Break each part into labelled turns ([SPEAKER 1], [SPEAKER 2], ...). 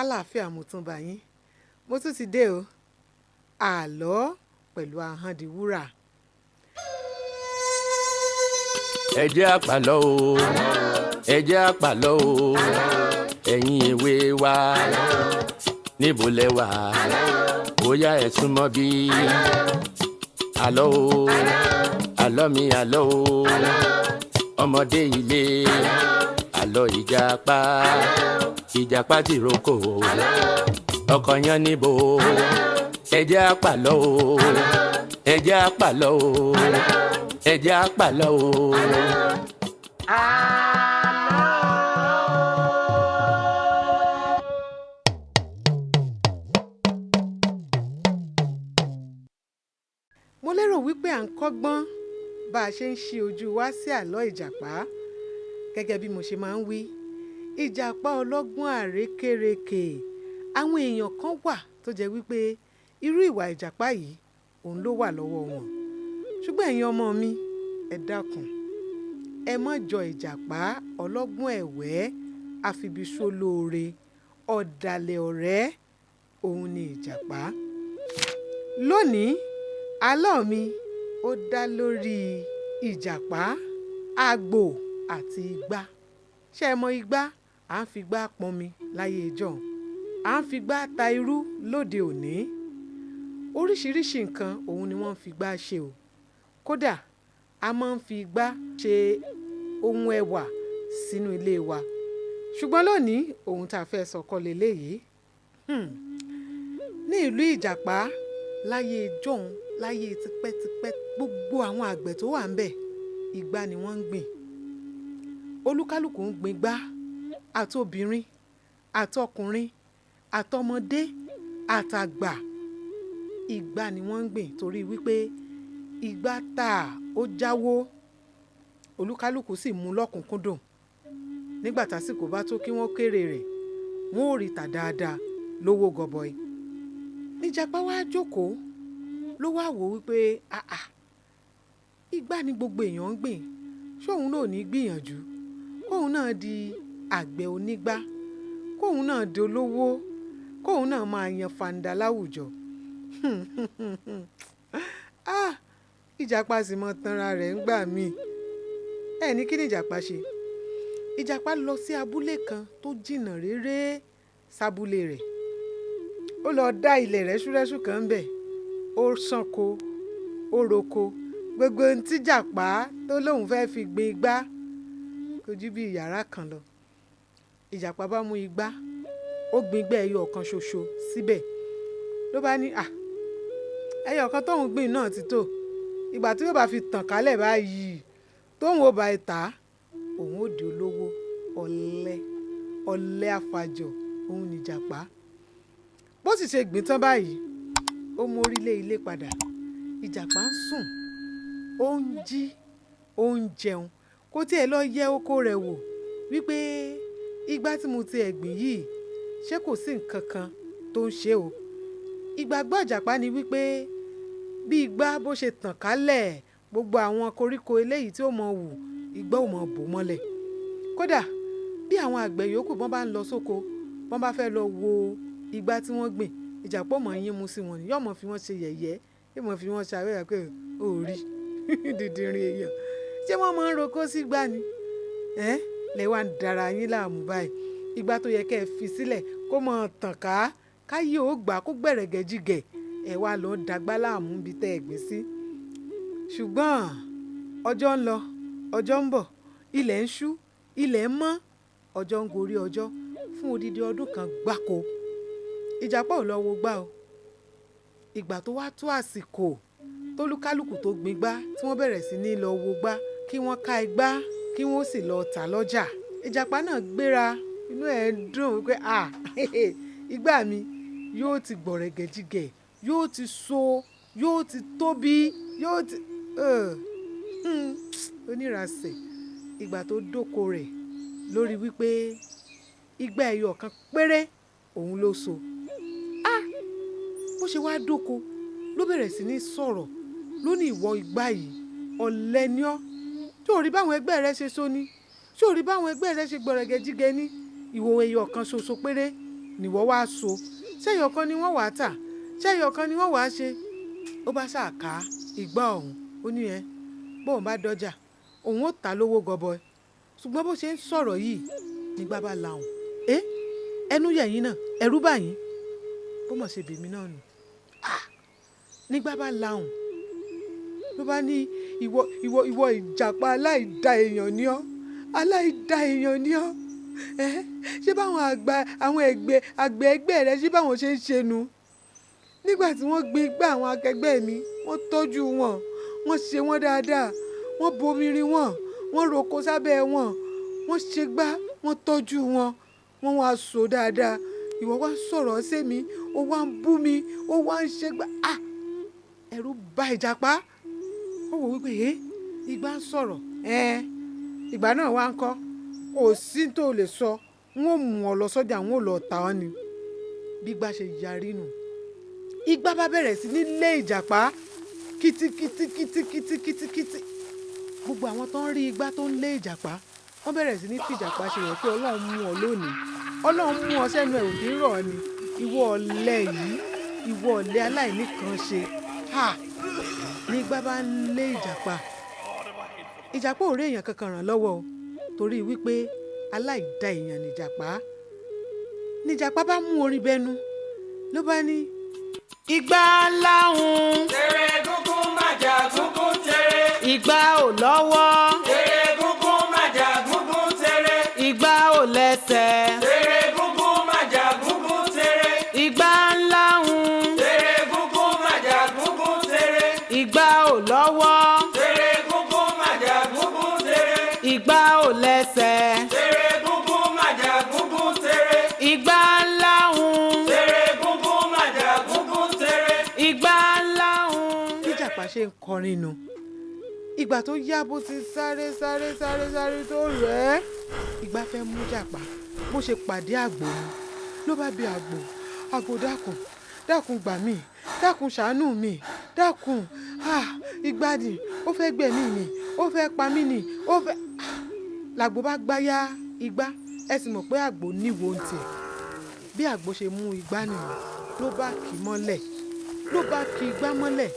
[SPEAKER 1] kálàáfíà mo tún bá yín mo tún ti dé o àlọ́ pẹ̀lú Ahọ́ndìwúrà.
[SPEAKER 2] ẹ jẹ́ àpàlọ́ o ẹ jẹ́ àpàlọ́ o ẹ̀yin èwe wa níbo lẹ wà bóyá ẹ súnmọ́ bí àlọ́ o àlọ́ mi àlọ́ o ọmọdé ilé àlọ́ ìjàpá ìjàpá tìrókò ọkọ yán níbo ẹ jẹ́ àpàlọ́ o ẹ jẹ́ àpàlọ́ o ẹ jẹ́ àpàlọ́ o.
[SPEAKER 1] mo lérò wípé à ń kọ́gbọ́n bá a ṣe ń ṣí ojú wa sí àlọ́ ìjàpá gẹ́gẹ́ bí mo ṣe máa ń wí ìjàpá ọlọ́gbọ́n àrékérekè àwọn èèyàn kan wà tó jẹ́ wípé irú ìwà ìjàpá yìí òun ló wà lọ́wọ́ wọn ṣùgbọ́n ẹ̀yin ọmọ mi ẹ dákun ẹ má jọ ìjàpá ọlọ́gbọ́n ẹ̀wẹ́ àfibiṣólóore ọ̀dàlẹ̀ ọ̀rẹ́ òun ni ìjàpá. lónìí àlọ́ mi ó dá lórí ìjàpá àgbò àti igbá. ṣé ẹ mọ igbá? à ń fi igbá pọnmi láyé ìjọ́un à ń fi igbá ta irú lóde òní oríṣiríṣi nǹkan òun ni wọ́n ń fi igbá ṣe o kódà a máa ń fi igbá ṣe ohun ẹwà sínú ilé wa ṣùgbọ́n lónìí ohun tá a fẹ́ sọ kọ́ leléyìí ní ìlú ìjàpá láyé ìjọ́un láyé tipẹ́tipẹ́ gbogbo àwọn àgbẹ̀ tó wà ń bẹ̀ igbá ni wọ́n ń gbìn olúkálùkù ń gbin igbá àtobìnrin àtọkùnrin àtọmọdé àtàgbà igbá ni wọ́n ń gbìn torí wípé igbá tà ó jáwó olúkálùkù sì mú lọ́kùnkúndùn nígbà tásìkò bá tó kí wọ́n kéré rẹ̀ wọ́n ò rí tà dáadáa lówó gọbọi níjàpá wá jókòó ló wá wò wípé igbá ni gbogbo èèyàn ń gbìn ṣóun náà ní gbìyànjú kóun náà di àgbẹ̀ onígbá kóun náà di olówó kóun náà máa yan fanda láwùjọ ìjàpá sì mọ tanra rẹ̀ ńgbà míì ẹ ní kí ni ìjàpá ṣe ìjàpá lọ sí abúlé kan tó jìnnà réré sábúlé rẹ̀ ó lọ dá ilẹ̀ rẹ́ṣúrẹ́ṣú kan ń bẹ̀ ó ṣánko ó roko gbogbo ohun tí ìjàpá tó lóun fẹ́ fi gbin igbá kò ju bí yàrá kan lọ ìjàpá bá mú igbá ó gbin igbá ẹyọ kan ṣoṣo síbẹ̀ ló bá ní ẹyọ kan tóun gbìn náà ti tó ìgbà tí yóò bá fi tàn kálẹ̀ báyìí tóun ò bá ta òun ò di olówó ọ̀lẹ àfàjọ òun nìjàpá bó sì ṣe gbìn tán báyìí ó mórí lé ilé padà ìjàpá ń sùn ó ń jí ó ń jẹun kó tiẹ̀ lọ yẹ oko rẹ̀ wò wípé igbá tí mo ti ẹ̀gbìn yìí ṣé kò sí nǹkan kan tó ń ṣe o ìgbàgbọ́ ìjàpá ni wípé bí igbá bó ṣe tàn kálẹ̀ gbogbo àwọn koríko eléyìí tí ó mọ wù igbá ò mọ bò mọ́lẹ̀ kódà bí àwọn àgbẹ̀ yòókù bọ́n bá ń lọ sóko bọ́n bá fẹ́ lọ wo igbá tí wọ́n gbìn ìjàpá mọ̀ yín mu sí wọn ni yóò mọ̀ fi wọ́n ṣe yẹ̀yẹ́ yóò mọ̀ fi wọ́n ṣe àwẹ̀yà pé ó rí dídìrín èèyàn ṣé wọ́n máa ń roko sí igbá ni lè wá ń dara yín láàmú báyìí igbá tó yẹ kẹ́ ẹ fi sílẹ̀ kó mọ̀ tàn káyé ó gbà kó gbẹ̀rẹ̀gẹ̀ jígẹ̀ ẹ wá lọ dàgbà láàmú bí tẹ́ ẹ gbé sí ṣùgbọ́n ọjọ́ ń lọ ọjọ́ ń bọ̀ ilẹ̀ ń ṣú ilẹ̀ ń mọ́ ọjọ́ ń gorí ọjọ́ fún odidi ọdún kan gbáko ìjàpá ò lọ wo gbá o ìgbà tó wá tó àsìkò tólúkálùkù tó gbin gbá tí wọ́n bẹ̀rẹ̀ sí ní lọ wo gbá kí wọ́n ká igbá kí wọ́n sì lọ tà lọ́jà ìjàpá náà gbéra inú ẹ̀ dùn wípé igbá mi yóò ti gbọ̀rẹ̀gẹ̀jigẹ̀ yóò ti so yóò ti tóbi yóò ti onírasẹ̀ ìgbà tó dóko rẹ̀ lórí wípé igbá ẹyọ kan péré òun ló so bó ṣe wá dóko ló bẹ̀rẹ̀ sí ní sọ̀rọ̀ ló ní ìwọ igbá yìí ọ̀lẹ ni ọ́ tí ò rí báwọn ẹgbẹ́ rẹ ṣe so ni tí ò rí báwọn ẹgbẹ́ rẹ ṣe gbọ̀rẹ̀gẹ̀jigẹ̀ ní ìwọ ẹyọ kan ṣoṣo péré nìwọ wá so ṣẹ́yọ̀ kan ni wọ́n wàá tà ṣẹ́yọ̀ kan ni wọ́n wàá ṣe ó bá ṣàká ìgbà ọ̀hún ó ní ẹ bóun bá dọ́jà òun ó tà lówó gọbọi ṣùgbọ́n bó ṣe ń sọ̀rọ̀ yìí nígbà bá lahùn ẹnu yẹ̀yìn náà ẹ̀rú báyìí bó mọ̀ ṣe bèmí náà nù nígbà bá lahùn ló bá ní ìwọ ìjàpá aláìda èèyàn ni ọ́ aláìda èèyàn ni ọ́ ṣé báwọn àgbẹ̀ ẹgbẹ́ rẹ ṣé báwọn ṣe ń ṣe nu nígbà tí wọ́n gbin igbá àwọn akẹgbẹ́ mi wọ́n tọ́jú wọn wọ́n ṣe wọ́n dáadáa wọ́n bomirin wọn wọ́n roko sábẹ́ wọn wọ́n ṣe gbá wọ́n tọ́jú wọn wọ́n wá so dáadáa ìwọ wá sọ̀rọ̀ sí mi ó wá ń bú mi ó wá ń ṣe gbá ẹ̀rù bà ìjàpá ó wò wípé ìgbà ń sọ̀rọ̀ ìgbà náà wá ń kọ́ kò sí tó lè sọ n ó mú ọ lọ sọ́jà n ó lọ tà ọ́ ni bí gbà ṣe yarí nù ìgbà bá bẹ̀rẹ̀ sí ní lé ìjàpá kìtìkìtìkìtìkìtìkìtì gbogbo àwọn tó ń rí igbá tó ń lé ìjàpá wọ́n bẹ̀rẹ̀ sí ní fi ìjàpá ṣe rẹ̀ pé ọlọ́run mú ọ lónìí ọlọ́run mú ọ sẹ́nu ẹ̀ òdì rọ̀ ni ìwọ ọ̀lẹ yìí ìwọ ọ̀lẹ aláìníkan ṣe ní igbá bá ń lé ìjàpá ò rí èèyàn kankan ràn lọ́wọ́ o torí wípé aláìda èèyàn níjàpá bá mú orí bẹnu ló bá ní. ìgbà láhùn.
[SPEAKER 3] tèrè gúngún májà gúngún tèrè.
[SPEAKER 1] ìgbà ò lọ́wọ́.
[SPEAKER 3] tèrè gúngún májà gúngún tèrè.
[SPEAKER 1] ìgbà ò lẹ́sẹ̀.
[SPEAKER 3] tèrè gúngún májà gúngún tèrè.
[SPEAKER 1] ìgbà láhùn.
[SPEAKER 3] tèrè gúngún májà gúngún tèrè.
[SPEAKER 1] ìgbà ò lọ́wọ́.
[SPEAKER 3] tèrè gúngún májà gúngún tèrè.
[SPEAKER 1] ìgbà ò lẹ́sẹ̀.
[SPEAKER 3] tèrè gúngún májà gúngún tèrè.
[SPEAKER 1] ìgbà láhùn.
[SPEAKER 3] tèrè gúngún májà gúngún tèrè.
[SPEAKER 1] ìgbà láhùn. bí ìjàpá ṣe ń kọrin nù ìgbà tó yá bó ti sáré tó rẹ̀ ẹ́ ìgbà fẹ́ mú jàpá bó ṣe pàdé àgbò ni ló bá bi àgbò dákun gbà mí dákun ṣàánú mi dákun ìgbà ni ó fẹ́ gbẹ̀mí mi ó fẹ́ pa mí ni ó fẹ́ làgbò bá gbáyà ìgbà ẹ sì mọ̀ pé àgbò níwo ń tiẹ̀ bí àgbò ṣe mú ìgbà nìyẹn ló bá kì í mọ́lẹ̀ ló bá kì í gbá mọ́lẹ̀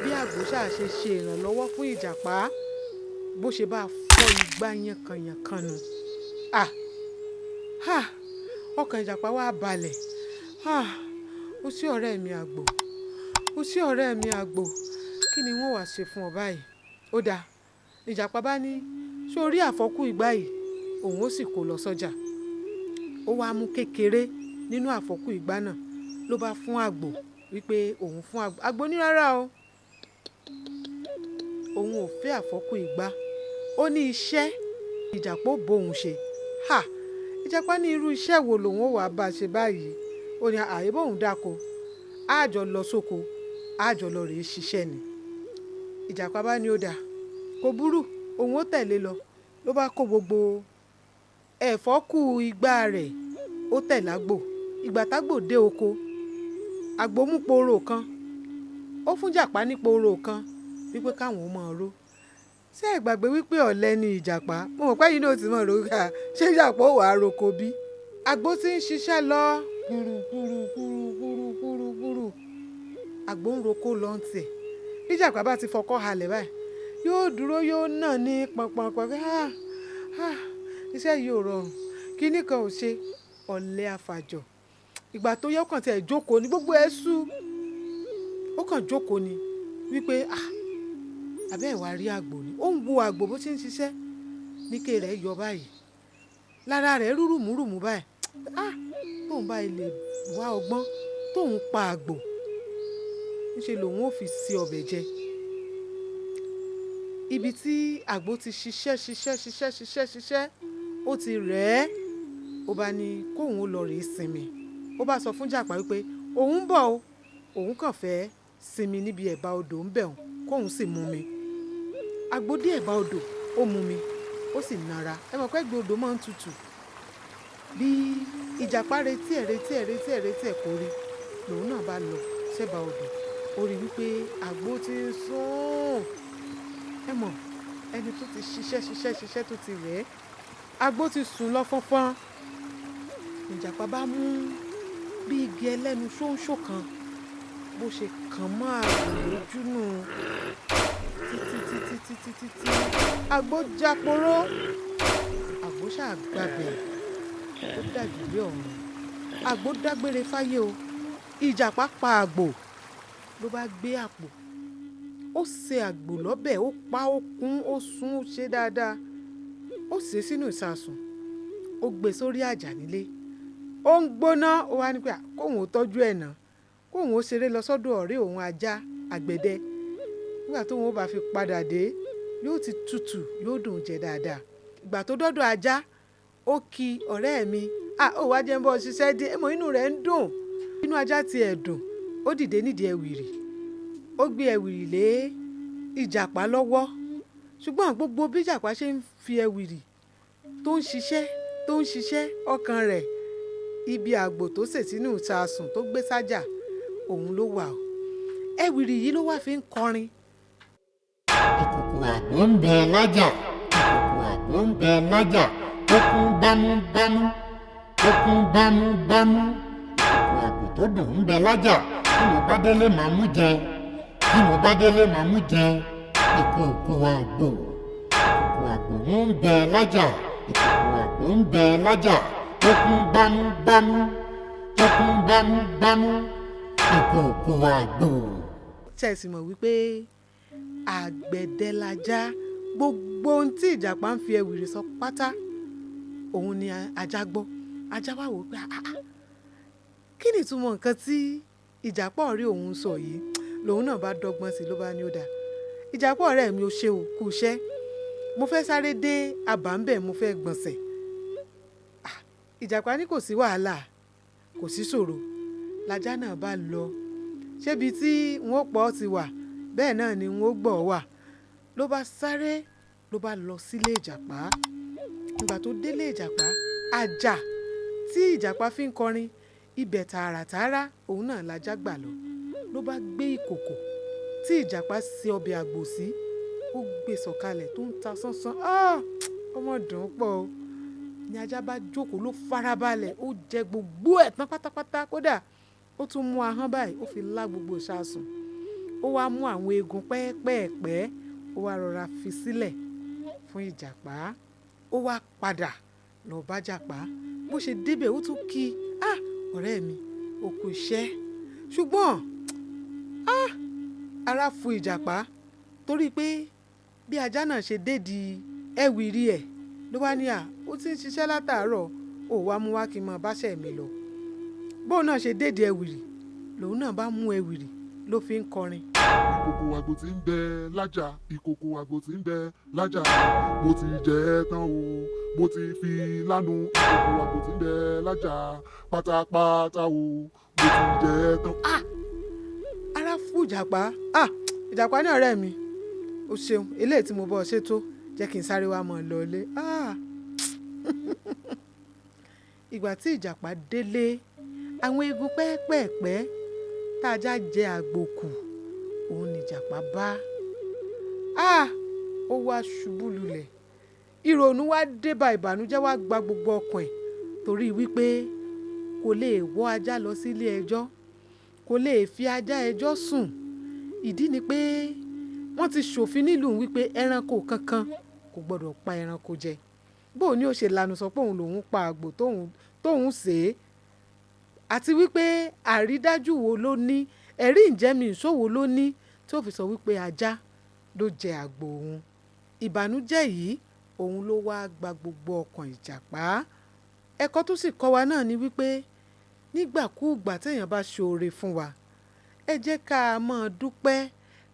[SPEAKER 1] bí àgbò ṣáà ṣe ìrànlọ́wọ́ fún ìjàpá bó ṣe bá fọ́ igbá yankanyankan nu ọkàn ìjàpá wá balẹ̀ ó sí ọ̀rẹ́ mi àgbò ó sí ọ̀rẹ́ mi àgbò kí ni wọ́n wá ṣe fún ọ báyìí ó dáa ìjàpá bá ní sórí àfọ́kù igbá yìí òun ó sì kó lọ sọ́jà ó wá mú kékeré nínú àfọ́kù igbá náà ló bá fún àgbò wípé òun fún àgbò ní rárá o òun ò fẹ́ àfọ́kù igbá ó ní iṣẹ́ ìjàpá bóun ṣe ìjàpá ní irú iṣẹ́ wo lòun ó wàá bá a ṣe báyìí ó ní àyè bóun dáko àjọ lọ sóko àjọ lọ rèé ṣiṣẹ́ ni ìjàpá bá ní ó dáa kò burú òun ó tẹ̀lé lọ ló bá kó gbogbo ẹ̀fọ́kù igbá rẹ̀ ó tẹ̀lé àgbò ìgbà tágbò dé oko àgbò mú pooro kan ó fún jàpá ní pooro kan wípé káwọn ó máa ró ṣé ẹ gbàgbé wípé ọ̀lẹ ni ìjàpá mo mọ̀ pé yìí náà ti mọ̀ rókà ṣé ìjàpá ò wá roko bí àgbò tí ń ṣiṣẹ́ lọ kúrú àgbò ń roko lọ ń tiẹ̀ bí ìjàpá bá ti fọkọ́ halẹ̀ báyìí yóò dúró yóò nà ní pọnpọnpọn pé iṣẹ́ yìí ò rọrùn kíní kan ò ṣe ọ̀lẹ àfàjọ ìgbà tó yẹ ó kàn tiẹ̀ jókòó ní gbogbo ẹ̀ sú ó kàn jókòó ni wípé abẹ́ ìwà rí àgbò ni ó ń wo àgbò bó ṣe ń ṣiṣẹ́ níké rẹ̀ yọ báyìí lára rẹ̀ rúrùmúrùmú báyìí tóun bá ilé wá ọgbọ́n tóun pa àgbò níṣe lòun ò fi sí ọbẹ̀ jẹ ibi tí àgbò ti ṣiṣẹ́ ó ti rẹ̀ ẹ́ ó bá ní kóun ó lọ rèé sinmi ó bá sọ fún jàpá wípé òun ń bọ̀ o òun kàn fẹ́ sinmi níbi ẹ̀bá odò ń bẹ̀ òun kóun sì mú mi àgbò dé ẹ̀bá odò ó mú mi ó sì nara ẹ mọ̀ pé ẹgbẹ́ odò máa ń tutù bí ìjàpá retí ẹ̀ kò rí lòun náà bá lọ sẹ́bàá odò ó rí wípé àgbò ti ń sùn ẹ mọ̀ ẹni tó ti ṣiṣẹ́ tó ti rẹ̀ ẹ́ àgbò ti sùn lọ fọ́nfọ́n ìjàpá bá mú bí igi ẹlẹ́nu ṣóńṣó kan bó ṣe kàn mọ́ àgbò lójú nù títí àgbò jáporó àgbò ṣàgbàbẹ̀ ó dàbí ilé ọ̀run àgbò dágbére fáyé o ìjàpá pa àgbò ló bá gbé àpò ó ṣe àgbò lọ́bẹ̀ ó pa ó kún ó sún ó ṣe dáadáa ó ṣe sínú ìsasùn ó gbé sórí àjà nílé ó ń gbóná ó wá ní pé kóun ó tọ́jú ẹ̀ náà kóun ó ṣeré lọ sọ́dọ̀ ọ̀rẹ́ òun ajá àgbẹ̀dẹ nígbà tóun ó bá fi padà dé yóò ti tutù yóò dùn jẹ dáadáa ìgbà tó dọ́dọ̀ ajá ó kí ọ̀rẹ́ mi ó wá jẹ́ ń bọ́ ṣiṣẹ́ dé mọ́ inú rẹ̀ ń dùn inú ajá ti ẹ̀ dùn ó dìde nídìí ẹ̀wìrì ó gbé ẹ̀wìrì lé ìjàpá lọ́wọ́ ṣùgbọ́n gbogbo bí ìjàpá ṣe ń fi ẹ̀wìrì tó ń ṣiṣẹ́ ọkàn rẹ̀ ibi àgbò tó sè sínú ìsasùn tó gbé sájà òun ló wà ó ẹ̀wìrì yìí ló wá fi ń kọrin.
[SPEAKER 4] ìkòkò àgbò ń bẹ lájà ìkòkò àgbò ń bẹ lájà ó kún bámúbámú ó kún bámúbámú ìkòkò àgbò tó dùn ń bẹ lájà bí mo bá délé màá mú jẹ bí mo bá délé màá mú jẹ ìkòkò àgbò ń bẹ lájà ìkòkò àgbò ń bẹ lájà ó kún bámúbámú ó kún bámúbámú ìkòkò àgbò.
[SPEAKER 1] tẹ̀sí mọ̀ wípé àgbẹ̀dẹ lajá gbogbo ohun tí ìjàpá ń fi ẹ̀wìrì sọ pátá òun ni ajá gbọ́ ajá wá wò pé kí ni ìtumọ̀ nǹkan tí ìjàpá ọ̀rẹ́ òun sọ yìí lòun náà bá dọ́gbọ́n sí ló bá ní ó dáa ìjàpá ọ̀rẹ́ mi ò ṣe ò kú iṣẹ́ mo fẹ́ sáré dé àbámbẹ̀ mo fẹ́ gbọ̀nsẹ̀ ìjàpá ní kò sí wàhálà kò sí ṣòro lajá náà bá lọ ṣébi tí wọ́n pọ̀ ti wà bẹ́ẹ̀ náà ni wọ́n gbọ́ wà ló bá sáré ló bá lọ sílé ìjàpá ìgbà tó délé ìjàpá àjà tí ìjàpá fi ń kọrin ibẹ̀ tààràtààrà òun náà lajá gbà ló bá gbé ìkòkò tí ìjàpá ṣe ọbẹ̀ àgbò sí ó gbé sọ̀kalẹ̀ tó ń ta sánsán ọmọ dùn ún pọ̀ o ní ajá bá jókòó ló farabalẹ̀ ó jẹ gbogbo ẹ̀ tán pátápátá kódà ó tún mú ahọ́n báyìí ó fi lá gbogbo ìsasùn ó wá mú àwọn eegun pẹ́ẹ́pẹ́ẹ́pẹ́ ó wá rọra fi sílẹ̀ fún ìjàpá ó wá padà lọ bá jàpá bó ṣe débẹ̀ ó tún kí ọ̀rẹ́ mi ó kú iṣẹ́ ṣùgbọ́n ara fu ìjàpá torí pé bí ajá náà ṣe dédìí ẹ̀wìrì ẹ̀ ló bá ní ó ti ń ṣiṣẹ́ látàárọ̀ ó wá mú wá kí n mọ báṣẹ́ mi lọ bóun náà ṣe dédìí ẹ̀wìrì lòun náà bá mú ẹ̀wìrì ló fi ń kọrin.
[SPEAKER 5] ìkòkò àgbò tí ń bẹ lájà ìkòkò àgbò tí ń bẹ lájà mo ti jẹ ẹ́ tán o mo ti fi lánu ìkòkò àgbò tí ń bẹ lájà pátápátá o mo ti jẹ ẹ́ tán.
[SPEAKER 1] ara fún ìjàpá ìjàpá ní ọ̀rẹ́ mi o ṣeun eléyìí tí mo bọ́ ọ ṣètò jẹ́ kí n sáré wá mọ̀ ọ́ lọ́lé. ìgbà tí ìjàpá délé àwọn eegun pẹ́ẹ́pẹ́ẹ́pẹ́ tá a já jẹ àgbò kù òun ni ìjàpá bá ó wá ṣubú lulẹ̀ ìrònú wá dé bá ìbànújẹ́ wá gba gbogbo ọkàn ẹ̀ torí wípé kò lè wọ́ ajá lọ sílé ẹjọ́ kò lè fi ajá ẹjọ́ sùn ìdí ni pé wọ́n ti ṣòfin nílùú wípé ẹranko kankan kò gbọ́dọ̀ pa ẹranko jẹ bóun ni ó ṣe lanu sọ pé òun lòun pa àgbò tóun sè é àti wípé àrídájú wo ló ní ẹ̀rí ìjẹ́mi ìṣòwò ló ní tí ó fi sọ wípé ajá ló jẹ àgbò òun ìbànújẹ́ yìí òun ló wá gba gbogbo ọkàn ìjàpá ẹ̀kọ́ tó sì kọ́ wa náà ni wípé nígbàkúùgbà téèyàn bá ṣoore fún wa ẹ jẹ́ ká a máa dúpẹ́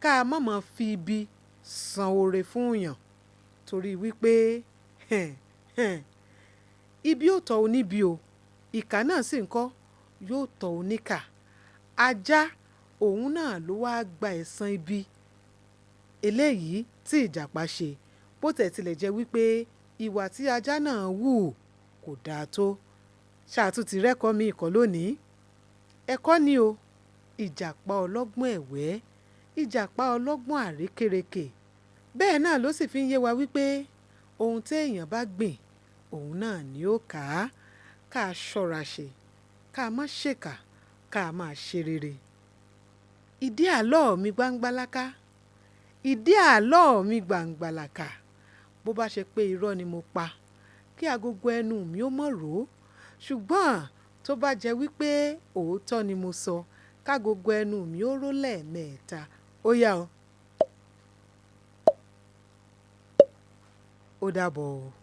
[SPEAKER 1] ká a má máa fi ibi san oore fún yàn torí wípé ibi ò tọ́ oníbi o ìkà náà sì ń kọ́ yóò tọ́ oníkà ajá òun náà ló wáá gba ẹ̀san ibi eléyìí tí ìjàpá ṣe bó tẹ̀ tilẹ̀ jẹ́ wípé ìwà tí ajá náà hù kò dáa tó ṣàtúntì rẹ́kọ̀ọ́ mi ìkọ́ lónìí ẹ̀kọ́ ni o ìjàpá ọlọ́gbọ́n ẹ̀wẹ́ ìjàpá ọlọ́gbọ́n àrékérekè bẹ́ẹ̀ náà ló sì fi ń yé wa wípé ohun téèyàn bá gbìn òun náà ni ó kà á ká ṣọ́ra ṣe ká má ṣèkà ká máa ṣe rere. ìdí àlọ́ mi gbangbalaka ìdí àlọ́ mi gbangbalaka bó bá ṣe pé irọ́ ni mo pa kí agogo ẹnu mi ó mọ̀ rò ó ṣùgbọ́n tó bá jẹ́ wípé òótọ́ ni mo sọ kágogo ẹnu mi ó ró lẹ́ẹ̀mẹ́ta ó yá o. ó dàbọ̀ o.